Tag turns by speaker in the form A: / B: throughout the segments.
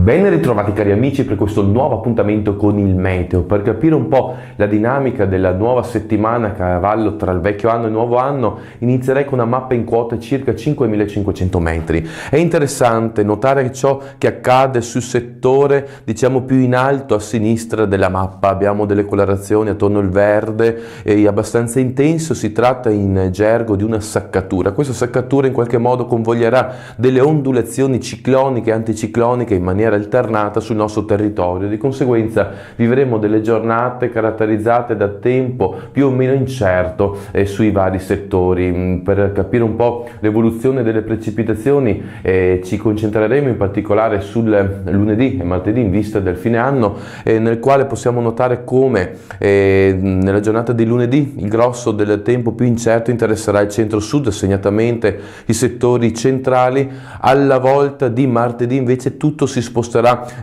A: Ben ritrovati cari amici per questo nuovo appuntamento con il meteo. Per capire un po' la dinamica della nuova settimana a cavallo tra il vecchio anno e il nuovo anno, inizierei con una mappa in quota circa 5.500 metri. È interessante notare ciò che accade sul settore diciamo più in alto a sinistra della mappa. Abbiamo delle colorazioni attorno al verde e abbastanza intenso. Si tratta in gergo di una saccatura. Questa saccatura in qualche modo convoglierà delle ondulazioni cicloniche e anticicloniche in maniera alternata sul nostro territorio. Di conseguenza vivremo delle giornate caratterizzate da tempo più o meno incerto sui vari settori. Per capire un po' l'evoluzione delle precipitazioni ci concentreremo in particolare sul lunedì e martedì in vista del fine anno, nel quale possiamo notare come nella giornata di lunedì il grosso del tempo più incerto interesserà il centro-sud, segnatamente i settori centrali. Alla volta di martedì invece tutto si sposterà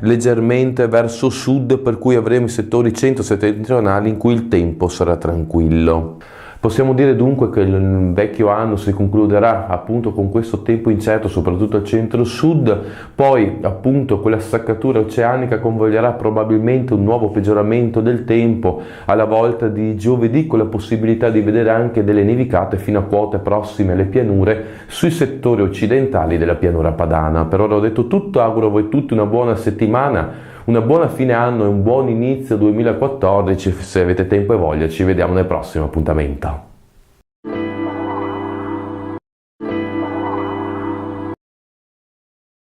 A: leggermente verso sud, per cui avremo i settori centro-settentrionali in cui il tempo sarà tranquillo. Possiamo dire dunque che il vecchio anno si concluderà appunto con questo tempo incerto, soprattutto al centro-sud, poi appunto quella saccatura oceanica convoglierà probabilmente un nuovo peggioramento del tempo alla volta di giovedì, con la possibilità di vedere anche delle nevicate fino a quote prossime alle pianure sui settori occidentali della pianura padana. Per ora ho detto tutto, auguro a voi tutti una buona settimana, una buona fine anno e un buon inizio 2014. Se avete tempo e voglia ci vediamo nel prossimo appuntamento.